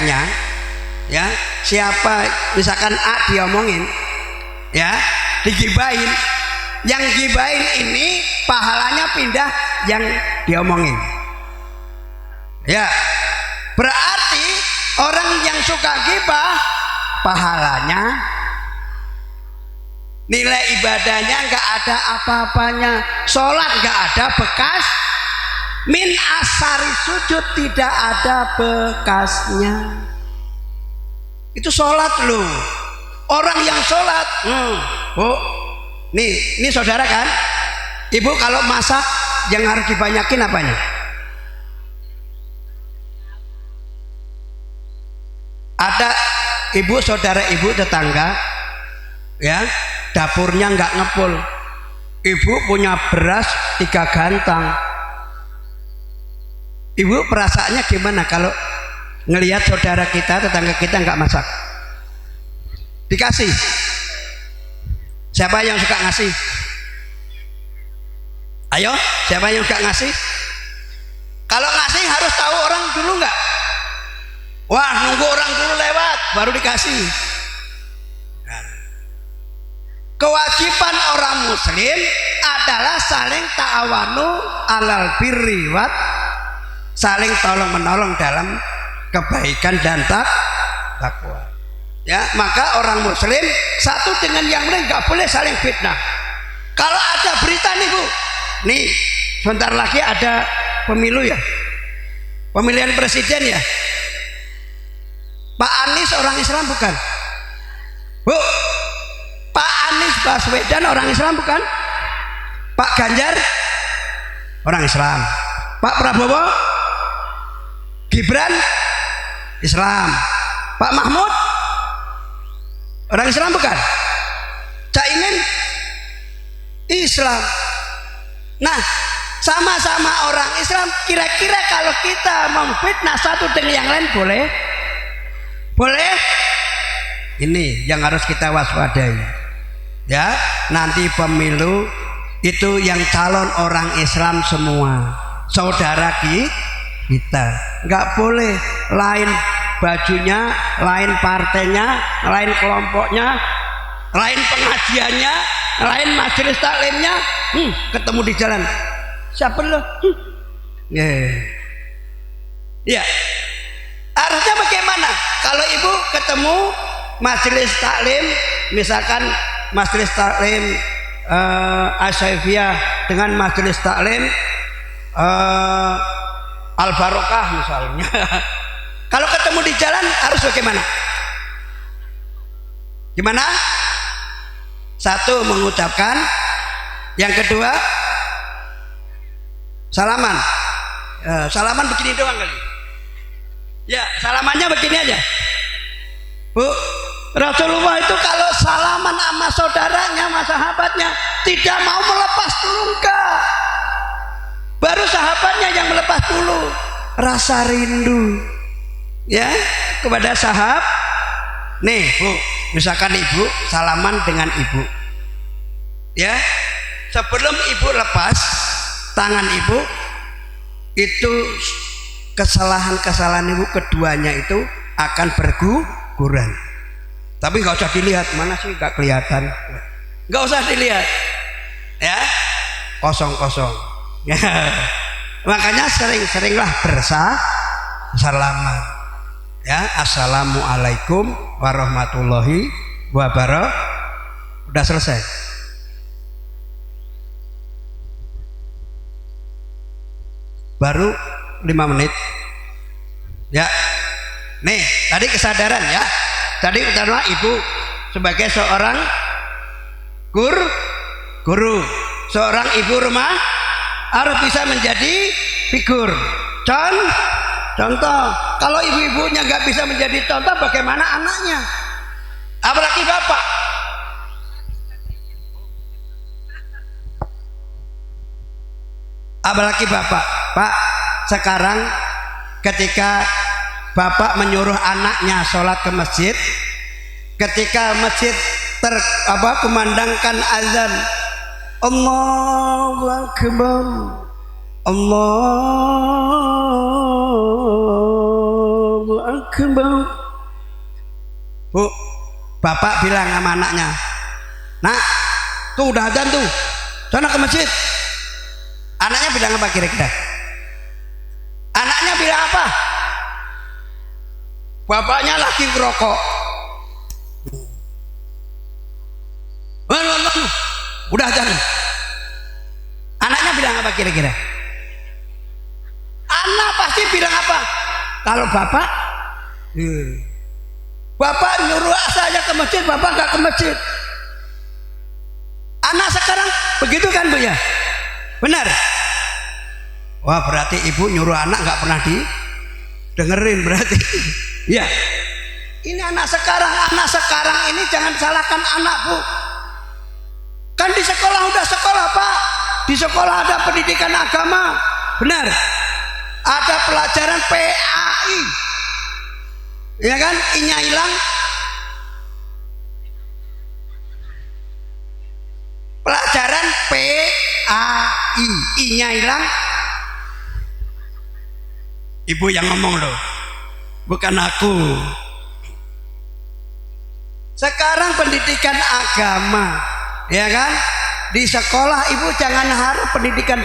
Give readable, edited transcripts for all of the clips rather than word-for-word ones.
jeleknya, ya, siapa misalkan A diomongin, ya, digibahin, yang gibahin ini pahalanya pindah yang diomongin, ya, berarti orang yang suka gibah pahalanya, nilai ibadahnya nggak ada apa-apanya, sholat nggak ada bekas, min asari sujud tidak ada bekasnya. Itu sholat loh. Orang yang sholat, oh, nih saudara kan, ibu kalau masak yang harus dibanyakin apanya? Ada ibu, saudara ibu tetangga, ya, dapurnya nggak ngepul, ibu punya beras 3 gantang, ibu perasaannya gimana kalau ngelihat saudara kita, tetangga kita nggak masak? Dikasih, siapa yang suka ngasih? Ayo, siapa yang suka ngasih? Kalau ngasih harus tahu orang dulu nggak? Wah, nunggu orang dulu lewat baru dikasih. Kewajiban orang muslim adalah saling ta'awanu alal birri wat, saling tolong menolong dalam kebaikan dan takwa. Ya, maka orang muslim satu dengan yang lain nggak boleh saling fitnah. Kalau ada berita nih Bu, nih sebentar lagi ada pemilu ya, pemilihan presiden ya. Pak Anies orang Islam bukan? Bu, Pak Anies Baswedan orang Islam bukan? Pak Ganjar orang Islam. Pak Prabowo, Gibran Islam. Pak Mahmud orang Islam bukan? Caimin Islam. Nah, sama-sama orang Islam, kira-kira kalau kita memfitnah satu dengan yang lain boleh? Boleh? Ini yang harus kita waspadai. Ya, nanti pemilu itu yang calon orang Islam semua, saudara kita. Nggak boleh lain bajunya, lain partainya, lain kelompoknya, lain pengajiannya, lain majelis taklimnya, ketemu di jalan. Siapa lo? Ya. Harusnya bagaimana? Kalau ibu ketemu majelis taklim, misalkan majelis taklim Asyaifiyah dengan majelis taklim Al-Barokah misalnya. Kalau ketemu di jalan harus bagaimana? Gimana? Satu, mengucapkan. Yang kedua, salaman. Salaman begini doang kali. Ya, salamannya begini aja. Bu, Rasulullah itu kalau salaman sama saudaranya, sama sahabatnya, tidak mau melepas dulu, enggak. Baru sahabatnya yang melepas dulu. Rasa rindu, ya, kepada sahabat. Nih Bu, misalkan ibu salaman dengan ibu, ya, sebelum ibu lepas tangan ibu, itu kesalahan-kesalahan ibu keduanya itu akan berguguran. Tapi nggak usah dilihat, mana sih nggak kelihatan, nggak usah dilihat, ya, kosong-kosong. Ya. Makanya sering-seringlah bersalaman. Ya, assalamualaikum warahmatullahi wabarakatuh. Udah selesai. Baru 5 menit. Ya. Nih, tadi kesadaran ya. Tadi utama ibu sebagai seorang guru, seorang ibu rumah harus bisa menjadi figur. Contoh, kalau ibu-ibunya nggak bisa menjadi contoh, bagaimana anaknya? Apalagi bapak. Apalagi bapak. Pak, sekarang ketika bapak menyuruh anaknya sholat ke masjid, ketika masjid kumandangkan azan, Allahu Akbar, Allahu Akbar, kembang. Bu, bapak bilang sama anaknya, nak, tuh udah adzan tuh, sana ke masjid. Anaknya bilang apa kira-kira? Anaknya bilang apa? Bapaknya lagi ngerokok. Udah adzan. Anaknya bilang apa kira-kira? Anak pasti bilang apa? Kalau bapak, bapak nyuruh saya ke masjid, bapak nggak ke masjid. Anak sekarang begitu kan Bu ya? Benar? Wah, berarti ibu nyuruh anak nggak pernah didengerin berarti. Ya. Ini anak sekarang ini jangan salahkan anak Bu. Kan di sekolah udah sekolah Pak. Di sekolah ada pendidikan agama. Benar? Ada pelajaran PAI. Ya kan? I-nya hilang. Pelajaran PAI. I-nya hilang. Ibu yang ngomong loh. Bukan aku. Sekarang pendidikan agama, ya kan? Di sekolah ibu jangan harap pendidikan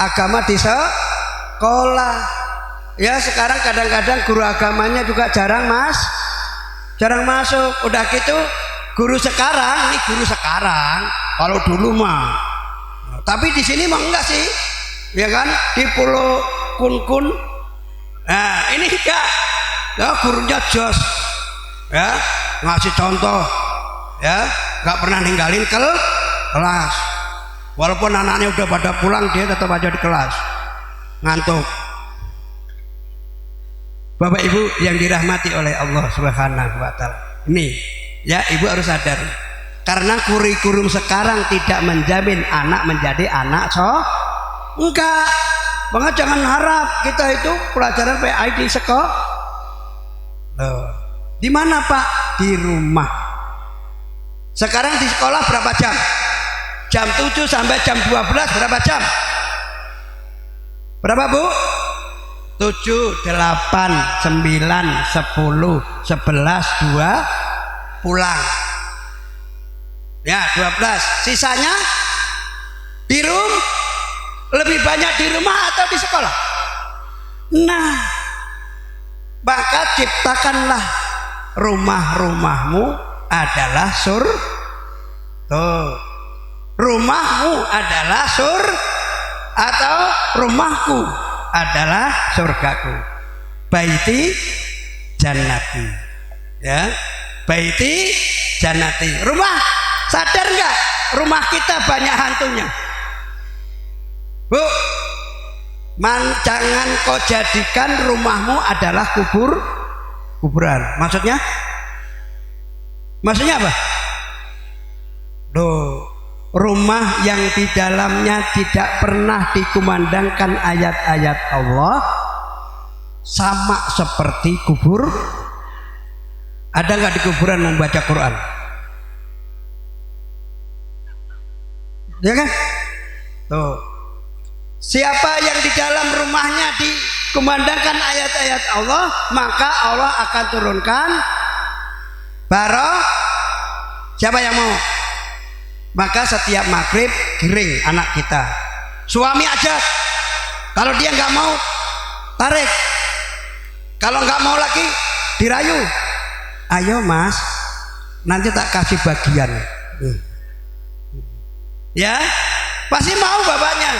agama di sekolah. Ya sekarang kadang-kadang guru agamanya juga jarang masuk. Udah gitu guru sekarang, ini guru sekarang. Kalau dulu mah, tapi di sini mah enggak sih, ya kan? Di Pulau Kun. Nah ini enggak, ya gurunya jos, ya ngasih contoh, ya nggak pernah ninggalin kelas. Walaupun anaknya udah pada pulang, dia tetap aja di kelas ngantuk. Bapak Ibu yang dirahmati oleh Allah Subhanahu wa Ta'ala, ini ya ibu harus sadar, karena kurikulum sekarang tidak menjamin anak menjadi anak enggak banget. Jangan harap kita itu pelajaran PAI di sekolah. Di mana Pak? Di rumah. Sekarang di sekolah berapa jam? Jam 7 sampai jam 12 berapa jam? Berapa Bu? 7, 8, 9, 10, 11, 2 pulang. Ya 12. Sisanya di rumah. Lebih banyak di rumah atau di sekolah? Nah, maka ciptakanlah rumah-rumahmu adalah tuh. Rumahmu adalah atau rumahku adalah surgaku. Baiti jannati. Ya, baiti jannati. Rumah, sadar nggak? Rumah kita banyak hantunya. Bu, jangan kau jadikan rumahmu adalah kuburan. Maksudnya apa? Loh, rumah yang di dalamnya tidak pernah dikumandangkan ayat-ayat Allah sama seperti kubur. Ada nggak di kuburan membaca Quran? Ya kan? Tuh. Siapa yang di dalam rumahnya dikumandangkan ayat-ayat Allah, maka Allah akan turunkan barokah. Siapa yang mau? Maka setiap maghrib giring anak kita. Suami ajak. Kalau dia nggak mau, tarik. Kalau nggak mau lagi, dirayu. Ayo Mas, nanti tak kasih bagian. Ya, pasti mau bapaknya.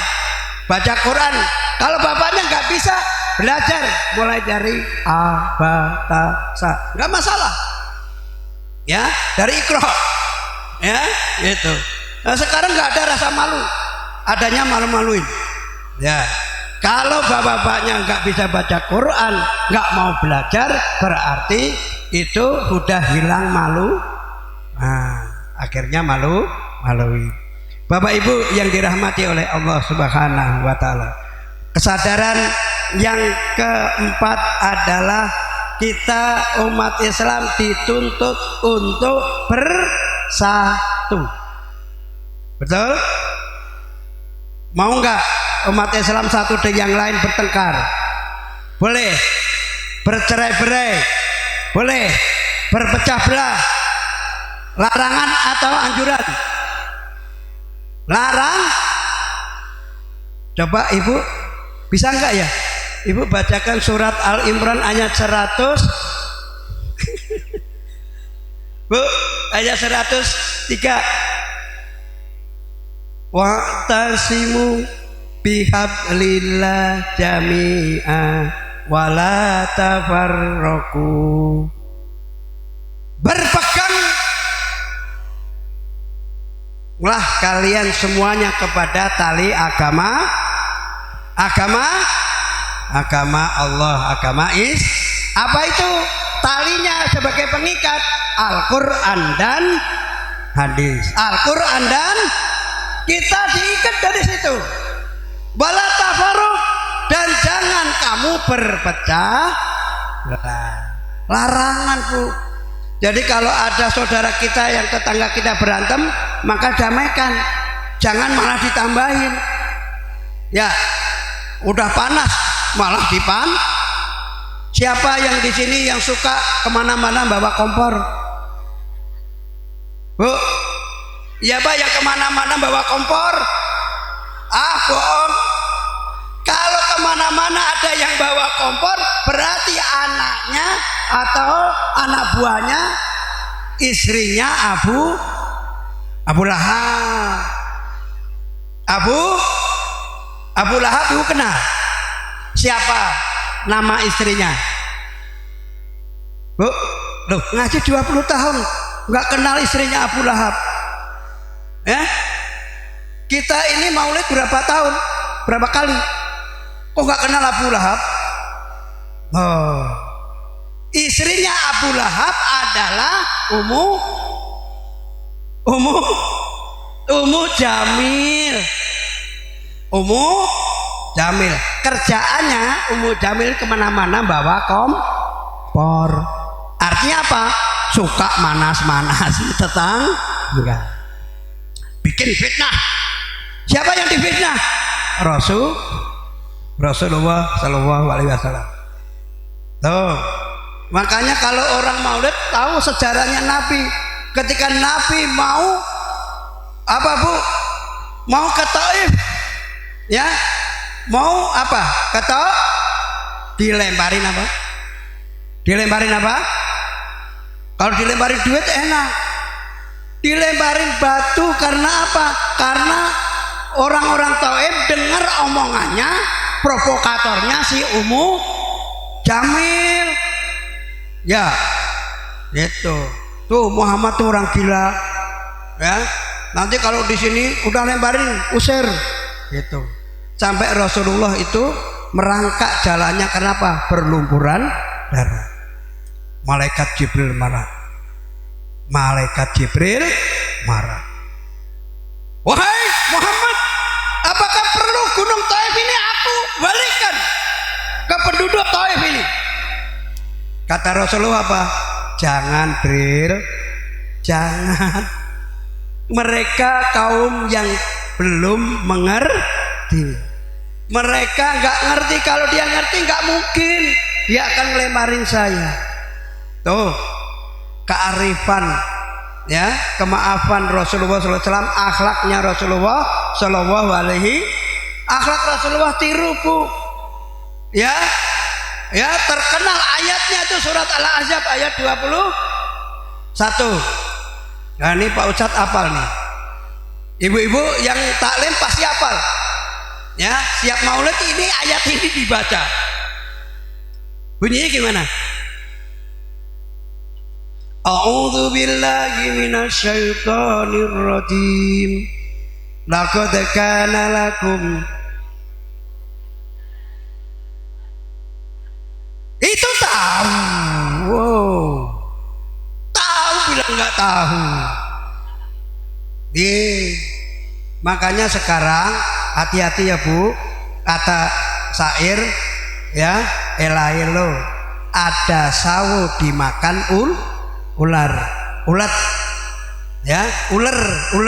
Baca Quran. Kalau bapaknya nggak bisa, belajar mulai dari a, ba, ta, sa, nggak masalah. Ya, dari Iqra. Ya, gitu. Nah, sekarang nggak ada rasa malu, adanya malu-maluin. Ya, kalau bapaknya nggak bisa baca Quran, nggak mau belajar, berarti itu sudah hilang malu. Nah, akhirnya maluin. Bapak Ibu yang dirahmati oleh Allah Subhanahu wa Ta'ala, kesadaran yang keempat adalah kita umat Islam dituntut untuk bersatu. Betul? Mau nggak umat Islam satu dengan yang lain bertengkar? Boleh. bercerai-berai, boleh berpecah belah, larangan atau anjuran? Larang. Coba ibu bisa enggak ya ibu bacakan surat Al-Imran ayat 100 Bu, ayat 103. Wa'tasimu bihablillah jami'a wala tafarraqu. Berpeganglah kalian semuanya kepada tali agama Allah, agama apa itu? Talinya sebagai pengikat Al-Quran dan hadis. Al-Quran dan kita diikat dari situ. Wala tafarruq, dan jangan kamu berpecah belah. Larangan, Bu. Jadi kalau ada saudara kita yang tetangga kita berantem, maka damaikan. Jangan malah ditambahin. Ya, udah panas malah Siapa yang di sini yang suka kemana-mana bawa kompor? Bu, ya Pak, yang kemana-mana bawa kompor? Bohong. Kalau kemana-mana ada yang bawa kompor, berarti anaknya atau anak buahnya, istrinya Abu Lahab. Abu Lahab ibu kenal? Siapa nama istrinya? Bu, loh, ngaji 20 tahun nggak kenal istrinya Abu Lahab. Ya, kita ini maulid berapa tahun, berapa kali, kok nggak kenal Abu Lahab? Oh, istrinya Abu Lahab adalah Ummu Jamil. Jamil, kerjaannya Ummu Jamil kemana-mana bawa kompor. Artinya apa? Suka manas-manas tetangga, bikin fitnah. Siapa yang difitnah? Rasulullah Shallallahu Alaihi Wasallam. Tuh, makanya kalau orang maulid tahu sejarahnya Nabi. Ketika Nabi mau apa, Bu? Mau ke Taif, ya, mau apa? Ke Taif, dilemparin apa? Kalau dilemparin duit enak, dilemparin batu. Karena apa? Karena orang-orang Taif dengar omongannya, provokatornya si Ummu Jamil. Ya, itu tuh Muhammad tuh orang gila, ya. Nanti kalau di sini udah lemparin, usir, gitu. Sampai Rasulullah itu merangkak jalannya. Kenapa? Berlumpuran darah. Malaikat Jibril marah. Wahai Muhammad, apakah perlu gunung Taif ini aku balikan ke penduduk Taif ini? Kata Rasulullah apa? Jangan, Bril, jangan. Mereka kaum yang belum mengerti. Mereka nggak ngerti. Kalau dia ngerti, nggak mungkin dia akan ngelemparin saya. Tuh, kearifan, ya, kemaafan Rasulullah SAW, akhlaknya Rasulullah Shallallahu Alaihi, akhlak Rasulullah tiru, Bu. Ya, terkenal ayatnya itu surat Al-Ahzab ayat 21. Nah, ini Pak Ustadz hafal nih. Ibu-ibu yang taklim pasti hafal. Ya, siap maulid ini ayat ini dibaca. Bunyinya gimana? A'udzu billahi minasyaitonir rajim. Laqad kana lakum. Itu tahu. Wow. Tahu bilang nggak tahu. Makanya sekarang hati-hati ya, Bu. Kata syair, ya, elailo, ada sawo dimakan ular, ya, ular